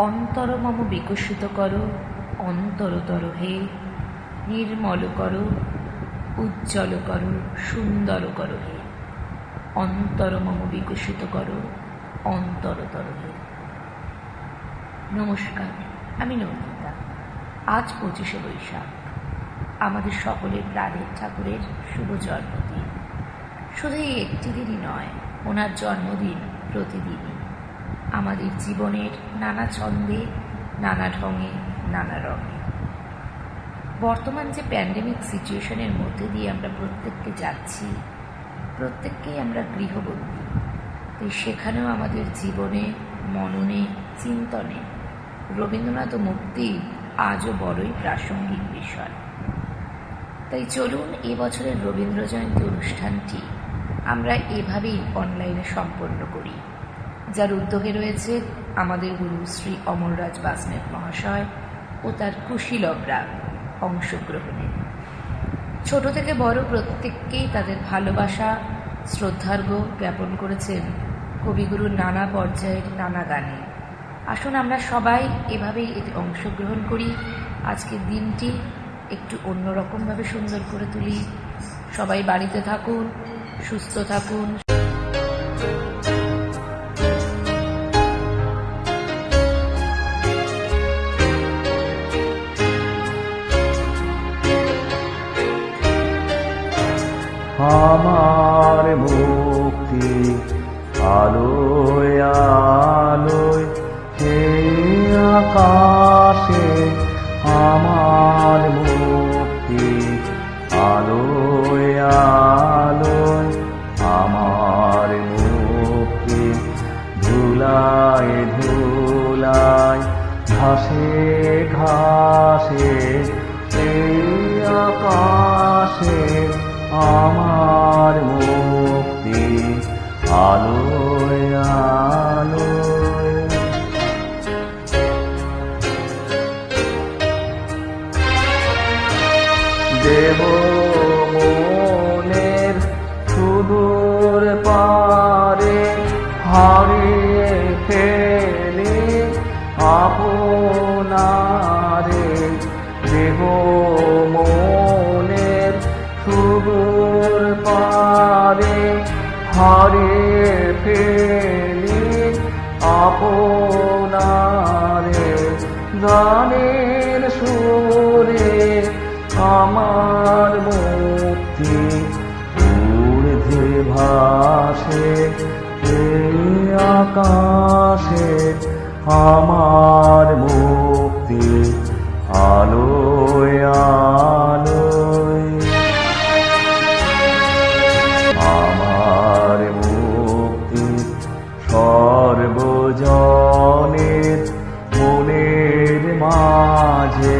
অন্তর মম বিকশিত করো অন্তরতর হে, নির্মল করো, উজ্জ্বল করো, সুন্দর করো হে। অন্তর মম বিকশিত করো অন্তরতর হে। নমস্কার, আমি নন্দিতা। আজ 25শে বৈশাখ, আমাদের সকলের প্রাণের ঠাকুরের শুভ জন্মদিন। শুধু এই একটি দিনই নয়, ওনার জন্মদিন প্রতিদিনই আমাদের জীবনের নানা ছন্দে, নানা ঢঙে, নানা রঙে। বর্তমান যে প্যান্ডেমিক সিচুয়েশনের মধ্যে দিয়ে আমরা প্রত্যেককে যাচ্ছি, প্রত্যেককেই আমরা গৃহবন্দী, তাই সেখানেও আমাদের জীবনে, মননে, চিন্তনে রবীন্দ্রনাথ মুক্তি আজও বড়ই প্রাসঙ্গিক বিষয়। তাই চলুন এবছরের রবীন্দ্র জয়ন্তী অনুষ্ঠানটি আমরা এভাবেই অনলাইনে সম্পন্ন করি, যার উদ্যোগে রয়েছে আমাদের গুরু শ্রী অমররাজ বাসনেট মহাশয় ও তার কুশীলবরা অংশগ্রহণে। ছোট থেকে বড় প্রত্যেককেই তাদের ভালোবাসা, শ্রদ্ধার্ঘ্য জ্ঞাপন করেছেন কবিগুরুর নানা পর্যায়ের নানা গানে। আসুন আমরা সবাই এভাবেই এতে অংশগ্রহণ করি, আজকের দিনটি একটু অন্যরকমভাবে সুন্দর করে তুলি। সবাই বাড়িতে থাকুন, সুস্থ থাকুন। আমার মুক্তি আলোয় আলোয় এই আকাশে, আমার মুক্তি আলোয় আলোয়, আমার মুক্তি ধুলায় ধুলায়, ঘাসে ঘাসে এই আকাশে, আমার মুক্তি আলোয় আলোয়। দেব মনের সুদূর পারে, হারিয়ে ফেলে আপনারে। দেব মনের সুদূর পারে, হারিয়ে ফেলি আপনারে। গানের সুরে আমার মুক্তি ঊর্ধ্বে ভাসে এই আকাশে, আমার মুক্তি আলোয় আলোয়। আমার মুক্তি সর্বজনের মনের মাঝে,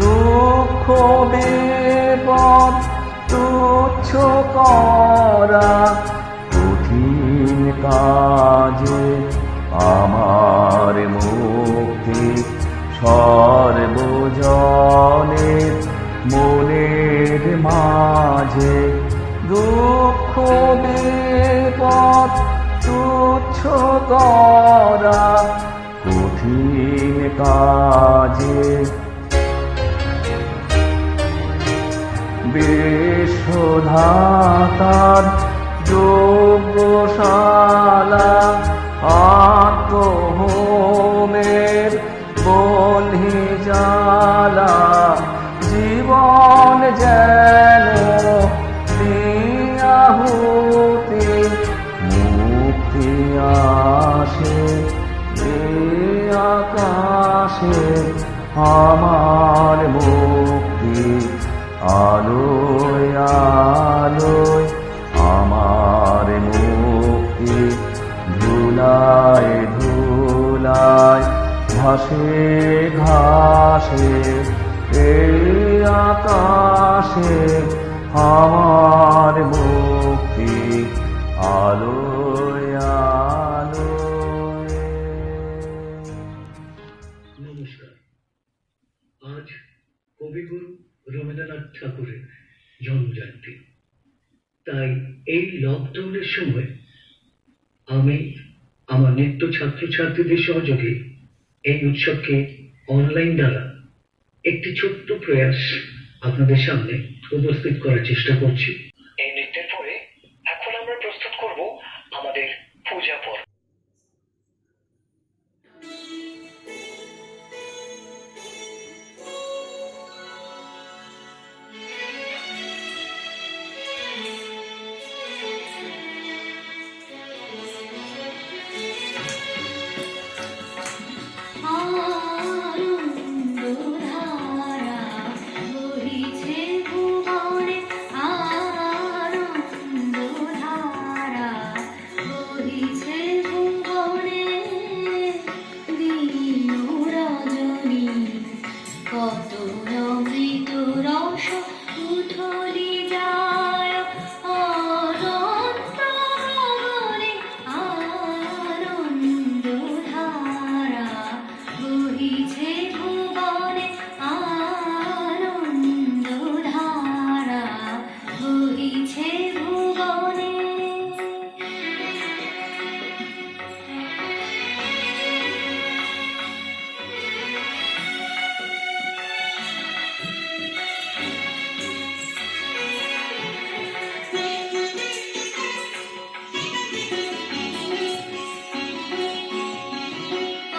দুঃখ বিপদ তুচ্ছ করা কঠিন কাজে। আমার মুক্তি সর্বজনের মনের মাঝে, দুঃখ বিপদ তুচ্ছ করা কঠিন কাজে। বিশ্বধাতার যজ্ঞশালা, আত্মহোমের বলি জ্বালা, জীবন যেন আহুতি, মুক্তি আসে এই আকাশে, আমার মুক্তি আলোয় আলোয়, আমার মুক্তি ধুলায় ধুলায়, ঘাসে ঘাসে এই আকাশে, আমার মুক্তি আলোয় আলোয়। নমস্কার। আজ কবিগুরু রবীন্দ্রনাথ ঠাকুরের জন্মজয়ন্তী। তাই এই লকডাউনের সময় আমি আমার নিত্য ছাত্রছাত্রীদের সহযোগে এই উৎসবকে অনলাইন দ্বারা একটি ছোট্ট প্রয়াস আপনাদের সামনে উপস্থিত করার চেষ্টা করছি। এই নৃত্যের পরে এখন আমরা প্রস্তুত করব আমাদের পূজা পর্ব। আনন্দধারা বহিছে ভুবনে, আনন্দধারা বহিছে ভুবনে, দিন রজনী কত অমৃত রস উথলি যায় অনন্ত গগনে, আনন্দধারা বহিছে ভুবনে, আনন্দধারা বহিছে ভুবনে।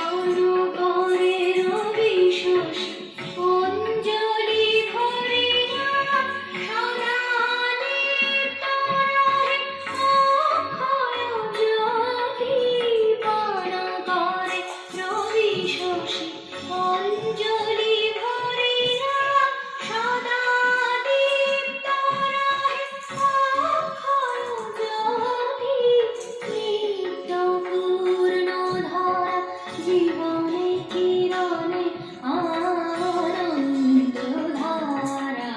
অনুকরের বিশ্বস অঞ্জলি ভরিয়া সদানিত রহে অক্ষয় জ্যোতি পান করে রবিশোষী অঞ্জলি ভরিয়া সদানিত রহে অক্ষয় জ্যোতি নিত্য পূর্ণ ধরা জীবনে কিরণে আনন্দধারা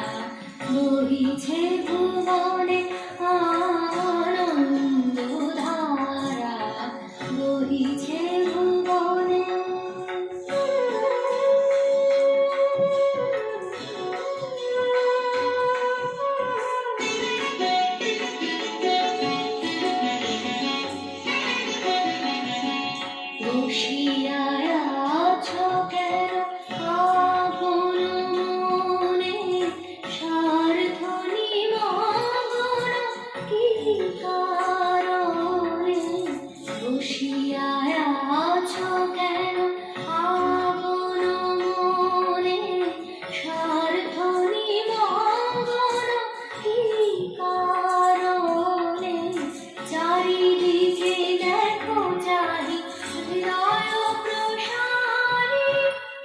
বহিছে ভুবনে, আনন্দধারা বহিছে ভুবনে। বসিয়া আছো কেন আপন মনে, স্বার্থ নিমগ্ন কি কারণে? বসিয়া আছো কেন আপন মনে, স্বার্থ নিমগ্ন কি কারণে? চারিদিকে দেখো চাহি হৃদয় প্রসারী,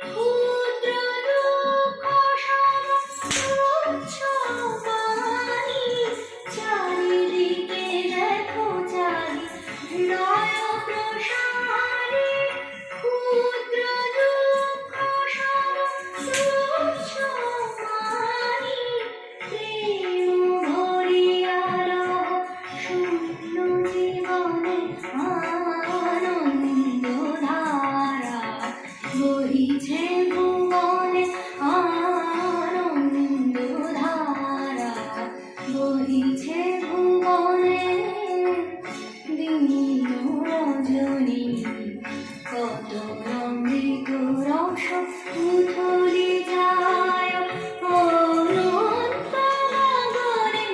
ক্ষুদ্র দুঃখ সম তুচ্ছ বাণী। চারিদিকে দেখো চাহি হৃদয় প্রসারী, ক্ষুদ্র দুঃখ সম তুচ্ছ বাণী। প্রেম ভরিয়া রহ শূন্য জীবনে, আনন্দধারা বহিছে ভুবনে, আনন্দধারা বহিছে ভুবনে। দিন রজনী কত অমৃত রস উথলি যায় অনন্ত গগনে,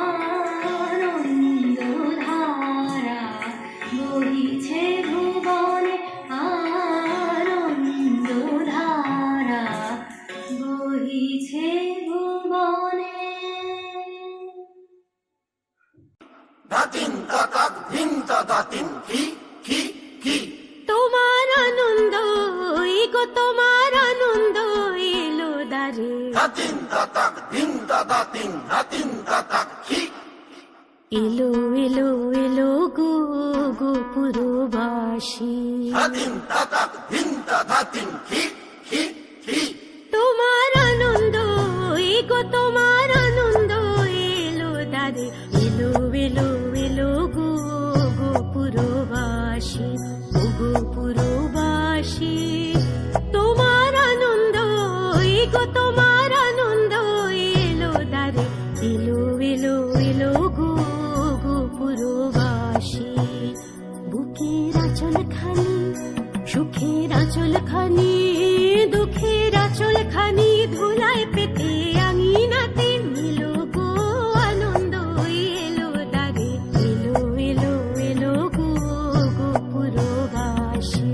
আনন্দধারা বহিছে ভুবনে, আনন্দধারা বহিছে ভুবনে। তোমার আনন্দ গো, তোমার আনন্দ এলো দারে, এলো এলো এলো গো গোপুরবাসী। তোমার আনন্দ গো, তোমার আনন্দ এলো দারে, এলো এলো এলো গো গোপুরবাসী, ও গোপুরবাসী। তোমার আনন্দ গো, তোমার আনন্দ এলো দারে, এলো এলো এলো গো গোপুরবাসী। বুকের আঁচল খানি সুখে দুঃখের আঁচল খানি, দুঃখের আঁচল খানি ধুলায় পেতে আঙিনাতে এলো গো আনন্দ এলো দারে, এলো এলো এলো গো গোপুরবাসী।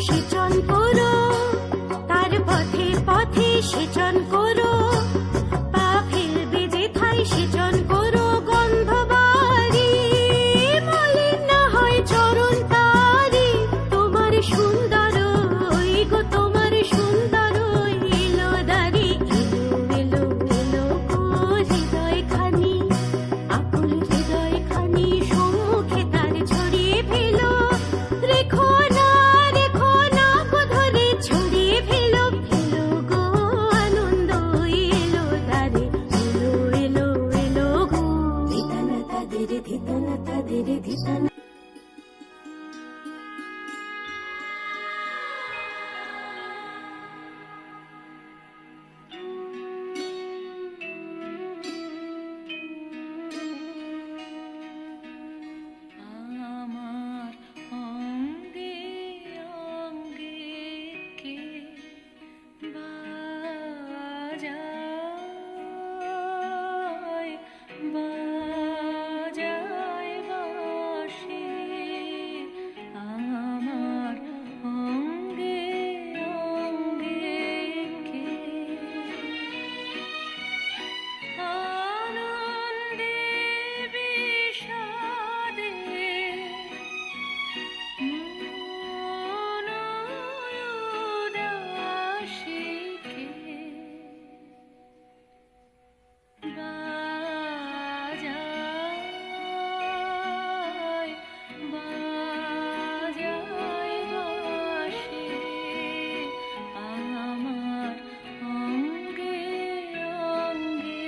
সেচন করো তার পথে পথে, সেচন করো পা ফেলবে যেথায়, সেচন করো গন্ধ বাড়ি, মলিন না হয় চরণ তারি। তোমার সুন্দর ওই গো তোমার সুন্দর এলো দারি, এলো এলো এলো গো হৃদয় খানি, আকুল হৃদয় খানি সম্মুখে তার ছড়িয়ে ফেলো। রেখো না গো ধরে ছড়িয়ে ফেলো, ফেলো গো আনন্দ এলো দারে, এলো এলো এলো গো ধিতানা তাদের, ধিতানা তাদের, ধিতানা। আমার অঙ্গে অঙ্গে কে বাজায় বাজায় বাঁশি, আমার অঙ্গে অঙ্গে কে আনন্দে বিষাদে মন উদাসীকে বাজায় বাজায় বাঁশি, আমার অঙ্গে অঙ্গে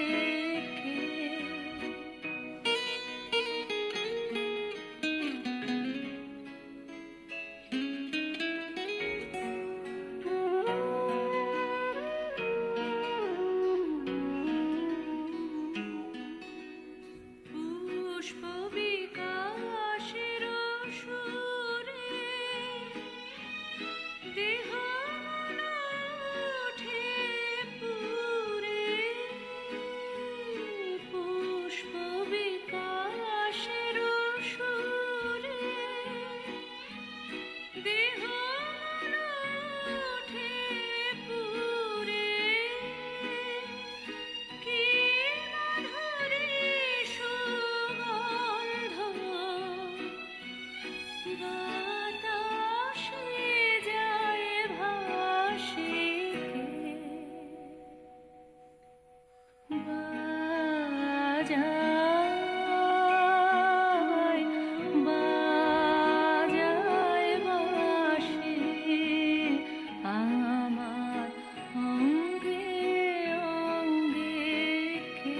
কে। পুষ্প বিকাশের সুরে দেহ মন ওঠে পুরে, পুষ্প বিকাশের সুরে দেহ মন ওঠে পুরে, কি মাধুরী সুগন্ধ বাতাসে যায় ভাসি, বাজায় বাজায় বাঁশি, আমার অঙ্গে অঙ্গে কে।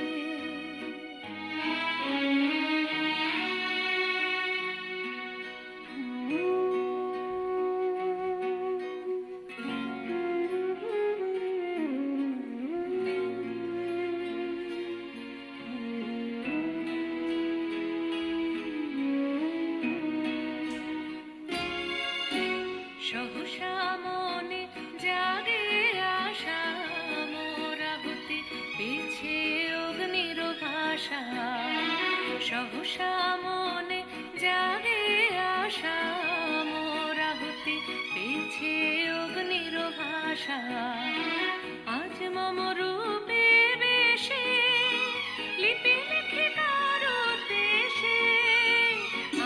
সহসা মনে জাগে আশা, মোরা হতে পিছে অগ্নির ভাষা। সহসা মনে জাগে আশা, মোরা হতে পিছে অগ্নির ভাষা। আজ মম রূপে বেশে লিপি লিখে কারো দেশে,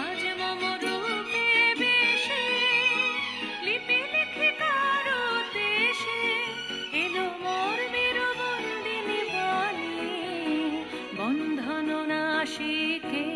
আজ মম রূপে বেশে লিপি লিখে কারো দেশে, এলো মোর বীরবন্দিনী বাণী বন্ধন নাশিকে,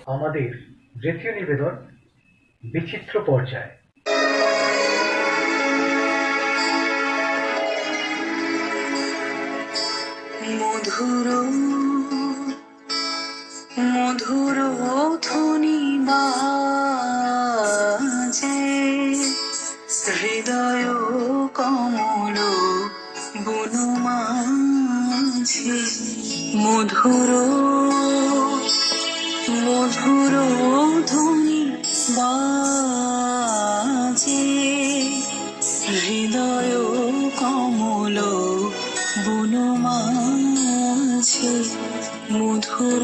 আমাদের দ্বিতীয় নিবেদন বিচিত্র পর্যায়। মধুর মধুর ধ্বনি বাজে হৃদয় কমল বনমাঝে মধুর মধুর ধ্বনি বাজে হৃদয় কমল বনমাঝে মধুর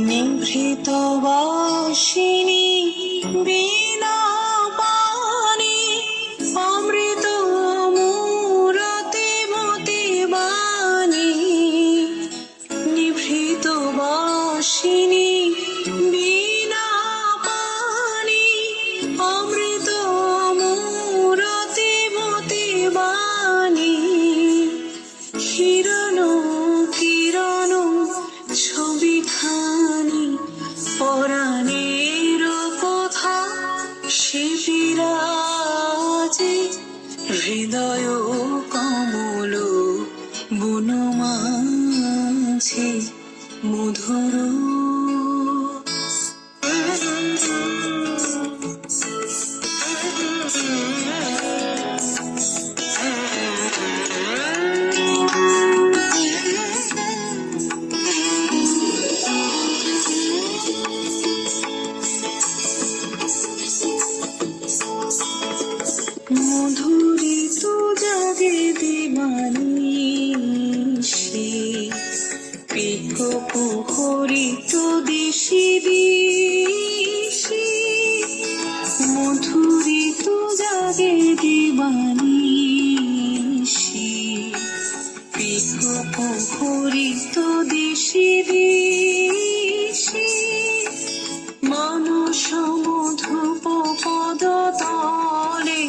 নিভৃত বাসিনী বীণা পানি অমৃত মূরতি মতি বাণী নিভৃত বাসিনী বীণা পানি অমৃত মূরতি মতি বাণী কিরণ কিরণ ছবিখানি পরাণের কথা সে বিরাজে হৃদয় কমল বনমাঝে মধুর মধুরিত জাগে দিবানিশি পিক পুহরিত দিশি দিশি মধুরিত জাগে দিবানিশি পিক পুহরিত দিশি দিশি মানস মধুপ পদতলে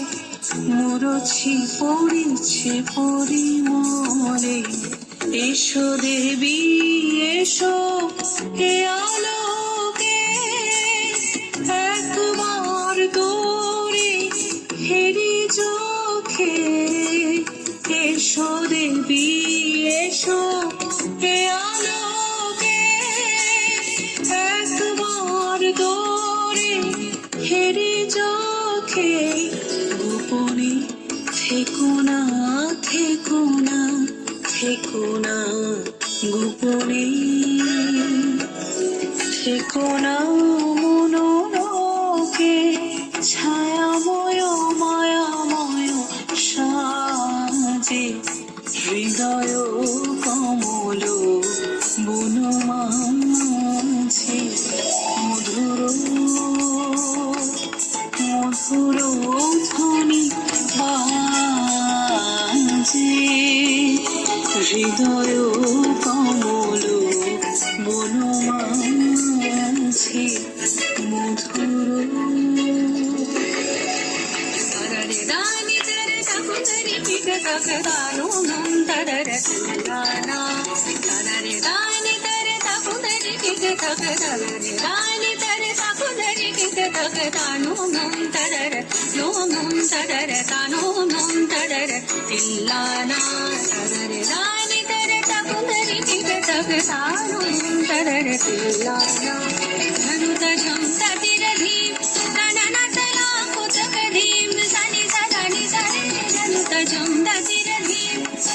মুরছি পড়িছে পরিমলে এসো দেবী এসো হে আলোকে একবার তোরে হেরি চোখে এসো দেবী এসো হে আলোকে একবার তোরে হেরি চোখে গোপনে থেকো না থেকো না থেকো না গোপনে থেকো না মনোরকে ছায়াময় মায়াময় সাজে হৃদয় কমল বনমাঝে মধুর মধুর ধ্বনি বাজে হৃদয় কমল বনমাঝে মধুর তররে দানি তরে তকুতরি পিক তকদানো মন তররে সুলানা তররে দানি তরে তকুতরি পিক তকদারে দানি তরে তকুতরি পিক তকদানো মন তররে নো মন তররে তানো মন তররে তিল্লানা তররে দানি তরে তকুতরি পিক তকদানো মন তররে তিল্লানা ধনুত ঝমতা তিরধি নানা তলা কুতক ধীম সানি সানি সারে ধনুত ঝমতা তিরধি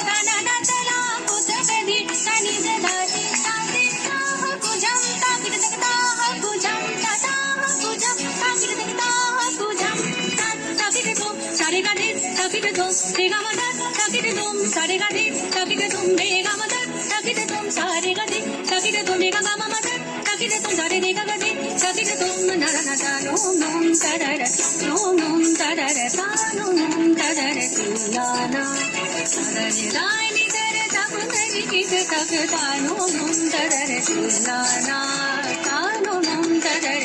নানা তলা কুতক ধীম সানি সানি সারে তাহ কুজম তাকির তকতাহ কুজম তাতাহ কুজম তাকির তকতাহ কুজম তাকির তুম সারে গাধে তাকির তুম বেগা মদর তাকির তুম সারে গাধে তাকির তুম বেগা মদর তাকির তুম সারে গাধে তাকির তুম বেগা গামা মদর তাকির তুম সারে বেগা গাধে তাকির তুম নারা নাটা নোম তরর নোম তরর তানো নোম তরর তিলানা তরর দানি তরে তকুতরি পিক তকদানো নোম তরর তিলানা তানো নোম তরর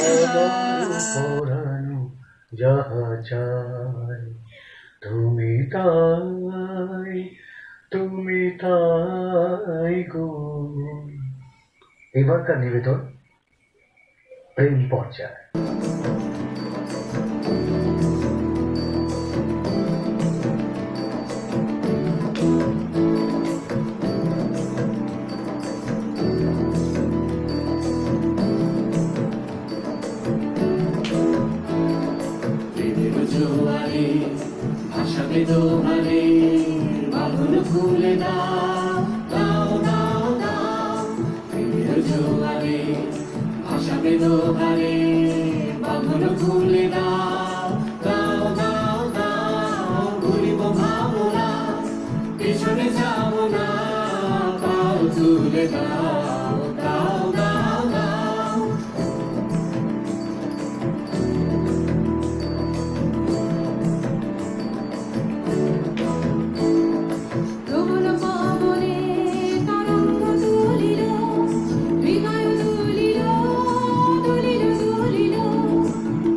আমার পরানো যাহা চাই তুমি তাই গো। এবারকার নিবেদন প্রেম পর্যায়। প্রেমের জোয়ারে ভাসাবে দোহারে বাঁধন খুলে দাও দাও দাও দাও। প্রেমের জোয়ারে ভাসাবে দোহারে বাঁধন খুলে দাও দাও দাও দাও। ঘুরিব ভাবনা পেছনে যাব না, পাও তুলে দাও দাও দাও দাও। প্রবল পবনে তরঙ্গ তুলিল, হৃদয় দুলিল দুলিল দুলিল।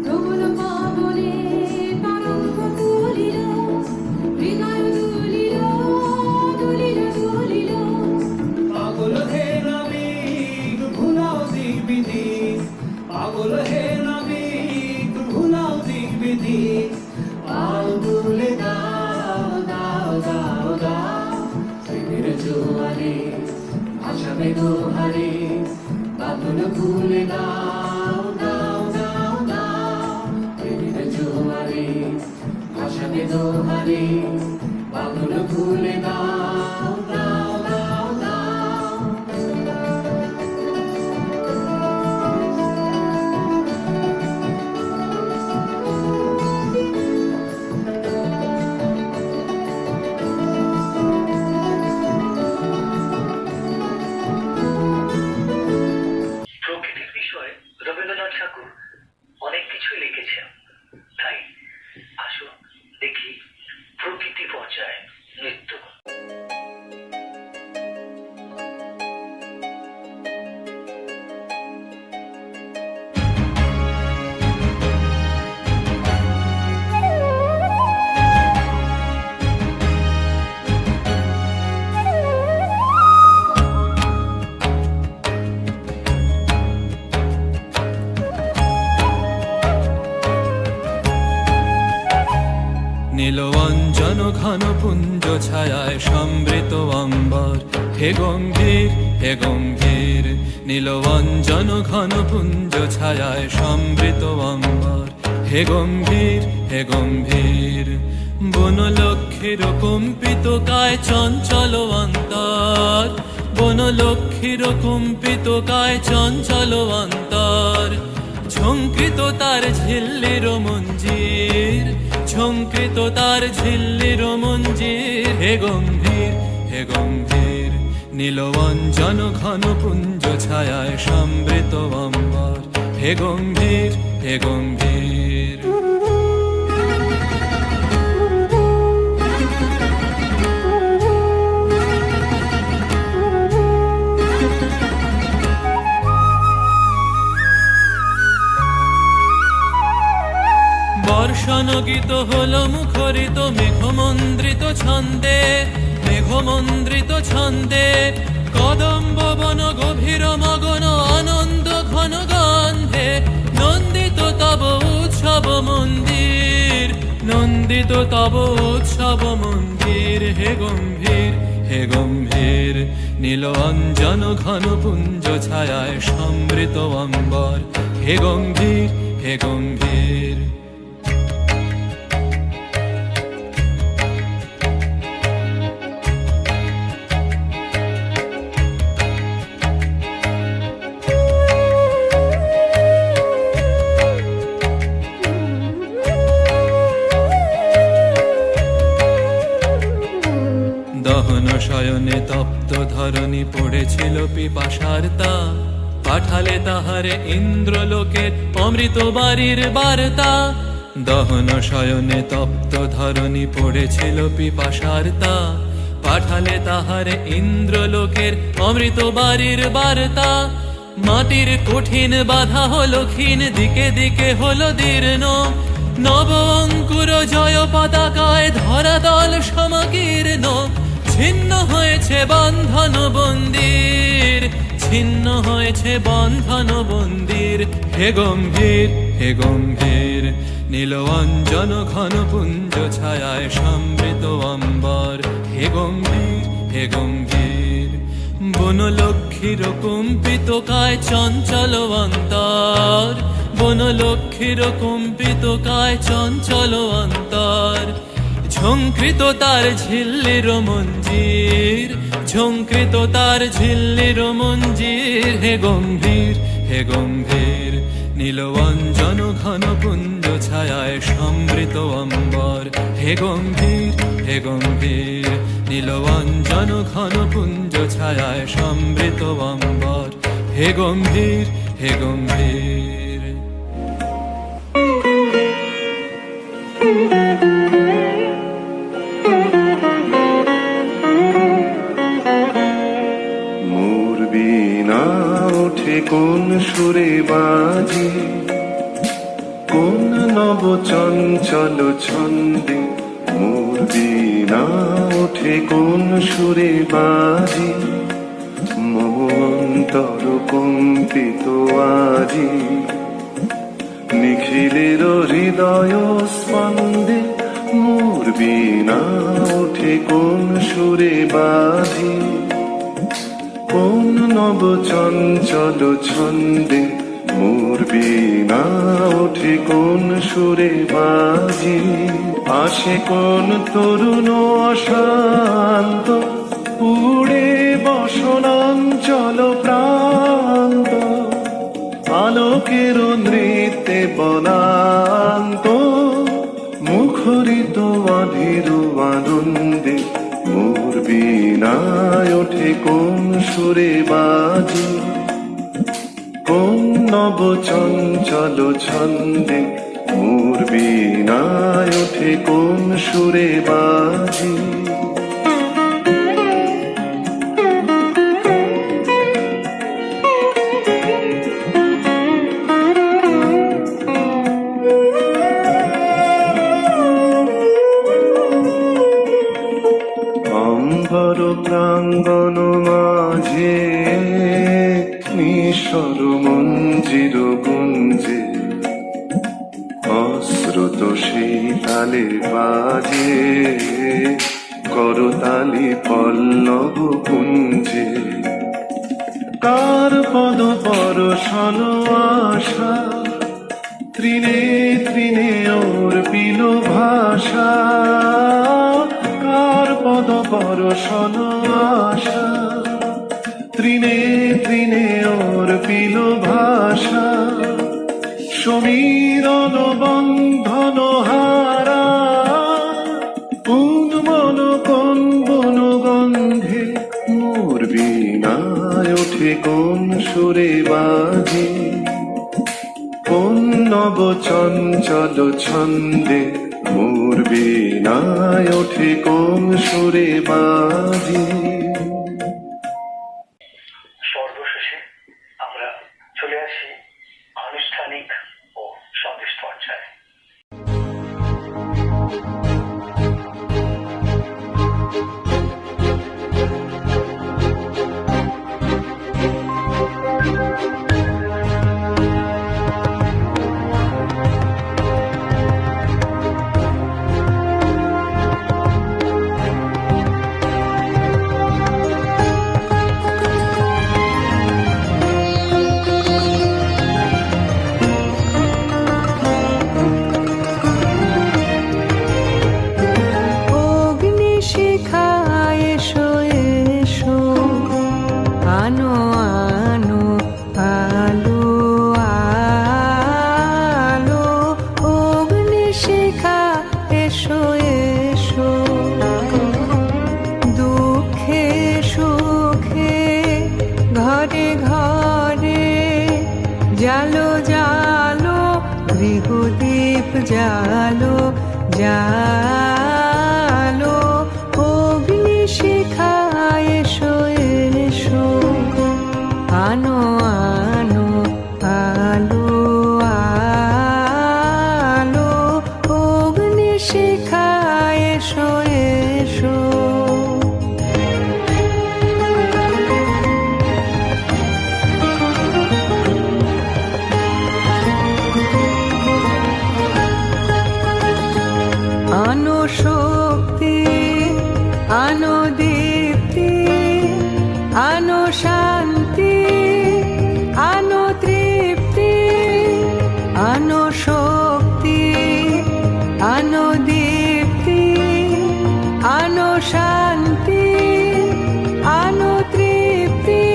প্রবল পবনে তরঙ্গ তুলিল, হৃদয় দুলিল দুলিল দুলিল। পাগল হে নাবিক ভুলাও দিক বিধি, পাগল হে নাবিক ভুলাও দিক বিধি। পাল তুলে দাও দাও দাও দাও। প্রেমের জোয়ারে ভাসাবে দোহারে বাঁধন খুলে দাও দাও দাও দাও। প্রেমের জোয়ারে ভাসাবে দোহারে বাঁধন খুলে দাও দাও দাও দাও। প্রকৃতির বিষয়ে রবীন্দ্রনাথ ঠাকুর অনেক কিছুই লিখেছেন, তাই আসুন দেখি প্রকৃতি পর্যায়ে নৃত্য। নীলবঞ্জন ঘন পুঞ্জ ছায়ায় সমৃত অম্বর, হে গম্ভীর হে গম্ভীর। নীলবঞ্জন ঘন পুঞ্জ ছায়ায় সমৃত অম্বর, হে গম্ভীর হে গম্ভীর। বনলক্ষ্মীর কম্পিত কায় চঞ্চল অন্তর, বনলক্ষ্মীর কম্পিত কায় চঞ্চল অন্তর। ঝঙ্কৃত তার ঝিল্লির মঞ্জির, ঝঙ্কৃত তার ঝিল্লির মঞ্জির। হে গম্ভীর হে গম্ভীর। নীলবঞ্জন ঘন পুঞ্জ ছায়ায় সমৃত অম্বর, হে গম্ভীর হে গম্ভীর। বর্ষণগীত হলো মুখরিত মেঘমন্দ্রিত ছন্দে, মেঘমন্দ্রিত ছন্দে। কদম্ব বন গভীর মগন আনন্দ ঘন গন্ধে। নন্দিত তব উৎসব মন্দির, নন্দিত তব উৎসব মন্দির। হে গম্ভীর হে গম্ভীর। নীলঞ্জন ঘন পুঞ্জ ছায়ায় সমৃত অম্বর, হে গম্ভীর হে গম্ভীর। দহন শয়নে তপ্ত ধরণী পড়েছিল পিপাসার তা, পাঠালে তাহারে ইন্দ্রলোকের অমৃত বাড়ির বার্তা। দহন শয়নে তপ্ত ধরণী পড়েছিল পিপাসার তা, পাঠালে তাহারে ইন্দ্রলোকের অমৃত বাড়ির বার্তা। মাটির কঠিন বাধা হলো ক্ষীণ, দিকে দিকে হলো দীর্ণ। নব অঙ্কুর জয় পতাকায় ধরাতল সমকীর্ণ। ছিন্ন হয়েছে বন্ধন বন্দির, ছিন্ন হয়েছে বন্ধন বন্দির। হে গম্ভীর, হে গম্ভীর, নীল অঞ্জন ঘন পুঞ্জ ছায়ায় সমৃত অম্বর। হে গম্ভীর, হে গম্ভীর, বনলক্ষ্মীর কম্পিত কায় চঞ্চল অন্তর। বনলক্ষ্মীর কম্পিত কায় চঞ্চল অন্তর। ঝঙ্কৃত তার ঝিল্লির মঞ্জির, ঝঙ্কৃত তার ঝিল্লির মঞ্জির। হে গম্ভীর, হে গম্ভীর, নীল অঞ্জন ঘন পুঞ্জ ছায়ায় সমৃত অম্বর। হে গম্ভীর, হে গম্ভীর, নীল অঞ্জন ঘন পুঞ্জ ছায়ায় সমৃত অম্বর। হে গম্ভীর, হে গম্ভীর। মোর বীণা ওঠে কোন সুরে বাজে, কোন নব চঞ্চল ছন্দে। মোর বীণা ওঠে কোন সুরে বাজে, মম অন্তর কম্পিত আজি। নিখিলের হৃদয় স্পন্দে মোর বীণা ওঠে কোন সুরে বাজে, কোন নব চঞ্চল ছন্দে। মোর বীণা ওঠে কোন সুরে বাজে, আসে কোন তরুণ অশান্ত, পুড়ে বসনাঞ্চল প্রান্ত। আলোকের নৃত্যে বনান্ত, মুখরিত অধীর আনন্দে। মোর বীণায় ওঠে কোন সুরে বাজে, কোন নব চঞ্চল ছন্দে। মোর বীণায় ওঠে কোন সুরে বাজে। অম্বর প্রাঙ্গণ মাঝে নিঃস্বর মঞ্জির গুঞ্জে, অশ্রুত সেই তালে বাজে করতালি পল্লব কুঞ্জে। কার পদ পরশন আশা, তৃণে তৃণে ওর পিল ভাষা। কার পদ পরশন আশা, তৃণে তৃণে ওর পিল ভাষা। সমীরণ বন্ধন হারা, উন্মন কোন বন গন্ধে। মোর বীণায় ওঠে কোন সুরে বাজে, কোন নব চঞ্চল ছন্দে। মোর বীণায় ওঠে কোন সুরে বাজে। সর্বশেষে আমরা চলে আসি আনুষ্ঠানিক ও সন্দেশ পর্যায়ে। জালো জালো গৃহদীপ জালো জালো অগ্নিশিখা এসো এসো আনো শান্তি, আনো তৃপ্তি,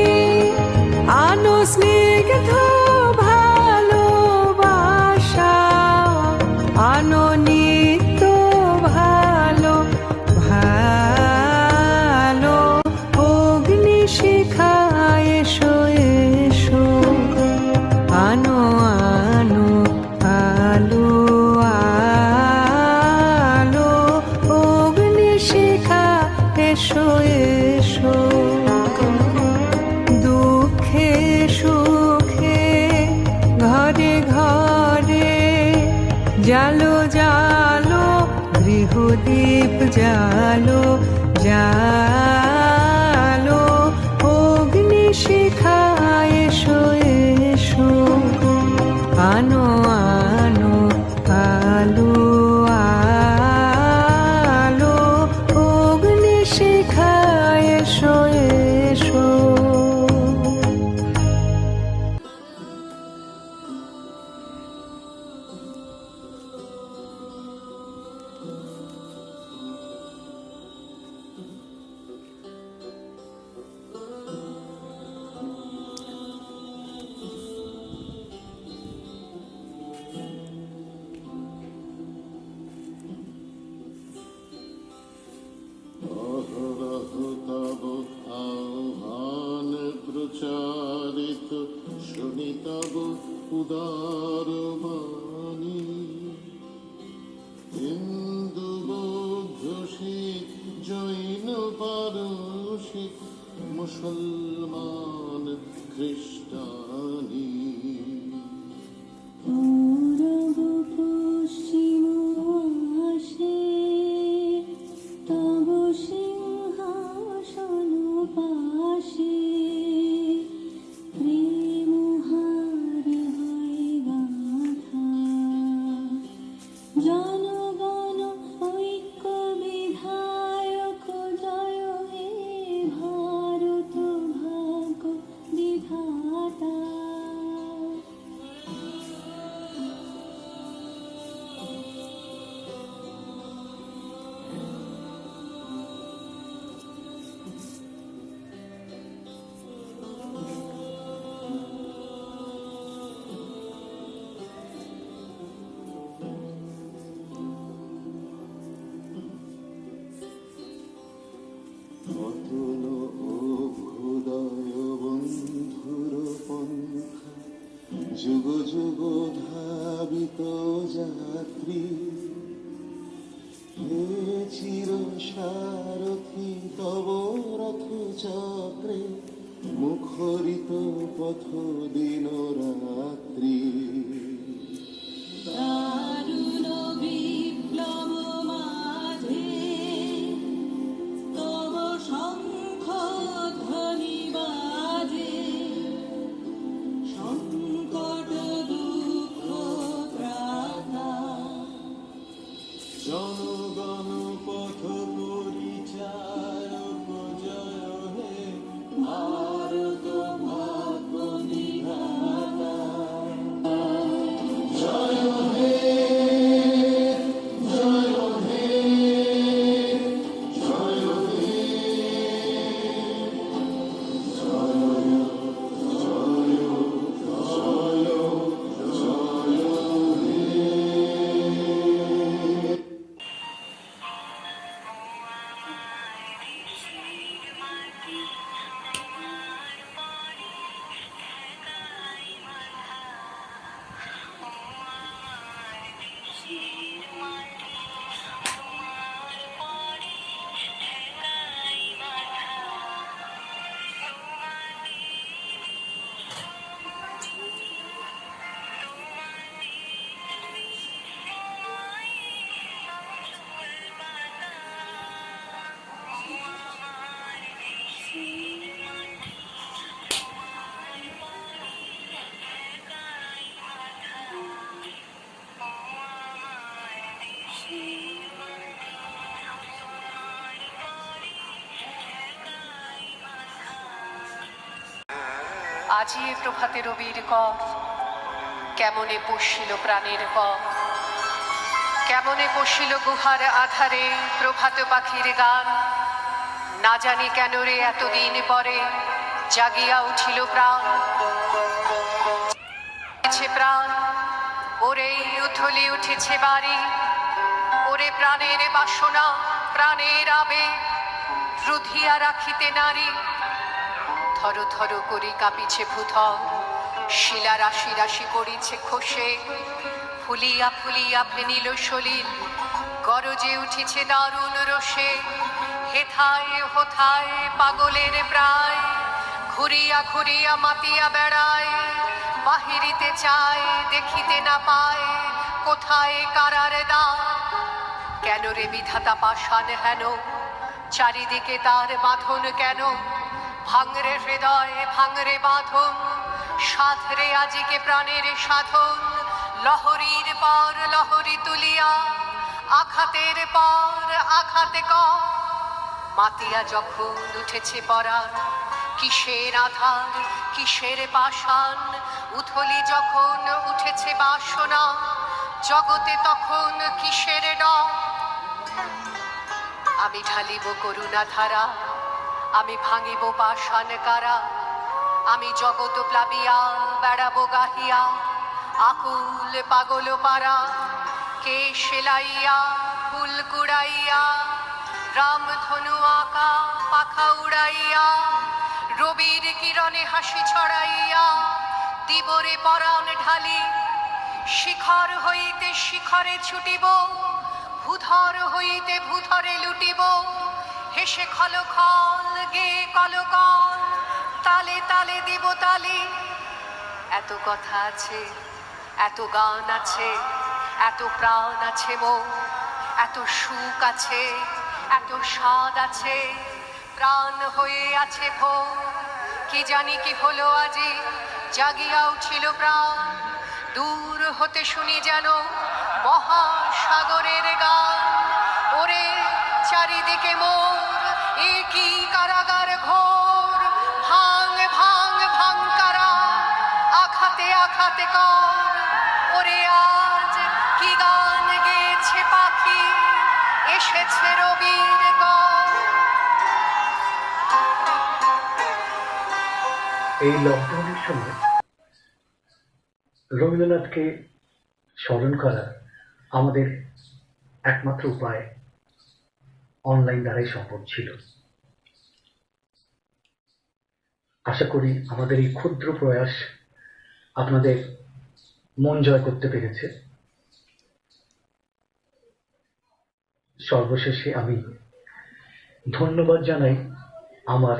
আনো স্নিগ্ধ ভালোবাসা, আনো নিত্য ভালো ভালো। অগ্নিশিখা এসো এসো, আনো আনো আলো আলো। অগ্নিশিখা এসো এসো, দুঃখে সুখে ঘরে ঘরে জালো জালো, গৃহদীপ জালো জালো। অগ্নিশিখা এসো এসো, আনো আনো আলো আলো। অগ্নিশিখা এসো এসো। অহরহ তব আহ্বান প্রচারিত, শুনি তব উদার বাণী। হিন্দু বৌদ্ধ শিখ জৈন পারসিক, মুসলমান খ্রিস্টানি। পূরব পশ্চিম আসে তব সিংহাসন পাশে, প্রেম হার হয় গাথা। জনগণ ঐক্য বিধায়ক জয় হে ভারত ভাগ্য বিধাতা। অতুল অভ্যুদয় বন্ধুর পন্থা, যুগ যুগ ধাবিত যাত্রী। হে চির সারথি তব রথ চক্রে, মুখরিত পথ দিন রাত্রি। দারুণ বিপ্লব মাঝে তব শঙ্খ ধ্বনি বাজে, সংকট দুঃখ ত্রাতা। জনগণ পথ পরিচারক জয় হে ভারত ভাগ্য বিধাতা। আজি এ প্রভাতে রবির কর, কেমনে পশিল প্রাণের পর, কেমনে পশিল গুহার আধারে প্রভাত পাখির গান। না জানি কেন রে এতদিন পরে জাগিয়া উঠিল প্রাণ, প্রাণ ওরে উথলি উঠেছে বাড়ি, ওরে প্রাণের বাসনা প্রাণের আবেগ রুধিয়া রাখিতে নারী। থর থর করি কাঁপিছে ভূধর, শিলা রাশি রাশি পড়িছে খসে, ফুলিয়া ফুলিয়া ফেনিল সলিল, গরজে উঠিছে দারুণ রোষে। হেথায় হোথায় পাগলের প্রায়, ঘুরিয়া ঘুরিয়া মাতিয়া বেড়ায়, বাহিরিতে চায় দেখিতে না পায়, কোথায় কারার দ্বার। কেন রে বিধাতা পাষাণ হেন, চারিদিকে তার বাঁধন কেন? ভাঙরে হৃদয় ভাঙরে বাঁধন, সাধরে আজিকে প্রাণের সাধন। লহরীর পর লহরী তুলিয়া, আঘাতের পর আঘাতে কর, মাতিয়া যখন উঠেছে পরাণ, কিসের আধার কিসের পাষাণ। উথলি যখন উঠেছে বাসনা, জগতে তখন কিসের ডর। আমি ঢালিব করুণা ধারা, আমি ভাঙিব পাষাণ কারা, আমি জগৎ প্লাবিয়া বেড়াবো গাহিয়া, আকুল পাগল পারা। কে সেলাইয়া ফুল কুড়াইয়া, রামধনু আঁকা পাখা উড়াইয়া, রবির কিরণে হাসি ছড়াইয়া, দিবরে পরাণ ঢালি। শিখর হইতে শিখরে ছুটিব, ভূধর হইতে ভূধরে লুটিব, হেসে খল খল গে কলকল, তালে তালে দিব তালি। এত কথা আছে, এত গান আছে, এত প্রাণ আছে মোর, এত সুখ আছে, এত স্বাদ আছে, প্রাণ হয়ে আছে ভোর। কি জানি কি হলো আজি, জাগিয়া উঠিল প্রাণ, দূর হতে শুনি যেন মহাসাগরের গান। ওরে চারিদিকে মোর এ কি কারাগার ঘোর, ভাঙ ভাঙ ভাঙ কারা, আঘাতে আঘাতে কর। ওরে আজ কি গান গেয়েছে পাখি, এসেছে রবির কর। এই লকডাউনের সময় রবীন্দ্রনাথকে স্মরণ করা আমাদের একমাত্র উপায় অনলাইন দ্বারাই সম্ভব ছিল। আশা করি আমাদের এই ক্ষুদ্র প্রয়াস আপনাদের মন জয় করতে পেরেছে। সর্বশেষে আমি ধন্যবাদ জানাই আমার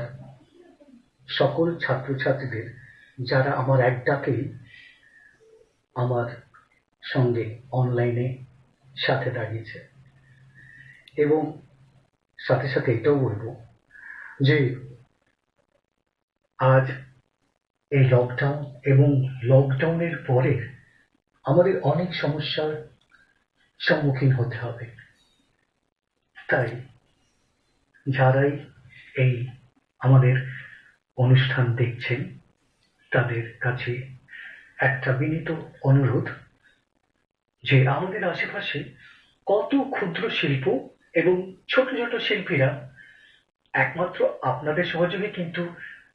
সকল ছাত্রছাত্রীদের, যারা আমার এক ডাকেই আমার সঙ্গে অনলাইনে সাথে দাঁড়িয়েছে। এবং সাথে সাথে এটাও বলবো যে আজ এই লকডাউন এবং লকডাউনের পরে আমাদের অনেক সমস্যার সম্মুখীন হতে হবে। তাই যারাই এই আমাদের অনুষ্ঠান দেখছেন, তাদের কাছে একটা বিনীত অনুরোধ যে আমাদের আশেপাশে কত ক্ষুদ্র শিল্প এবং ছোট ছোট শিল্পীরা একমাত্র আপনাদের সহযোগে কিন্তু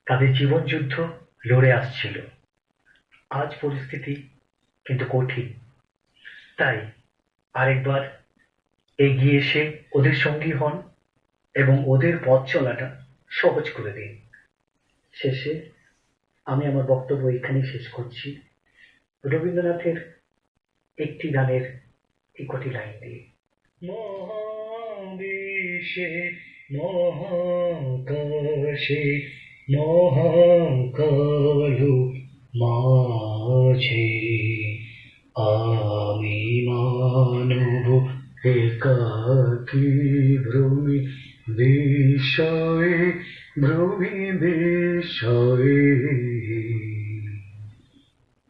তাদের জীবন যুদ্ধ লড়ে আসছিল। আজ পরিস্থিতি কিন্তু কঠিন, তাই আরেকবার এগিয়ে এসে ওদের সঙ্গী হন এবং ওদের পথ চলাটা সহজ করে দিন। শেষে আমি আমার বক্তব্য এখানেই শেষ করছি রবীন্দ্রনাথের একটি গানের এই কটি লাইন দিয়ে। মহাবিশ্বে মহাকাশে মহাকালু মাঝে আমি মানব একাকী ভ্রমি বিষয়ে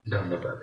ধন্যবাদ।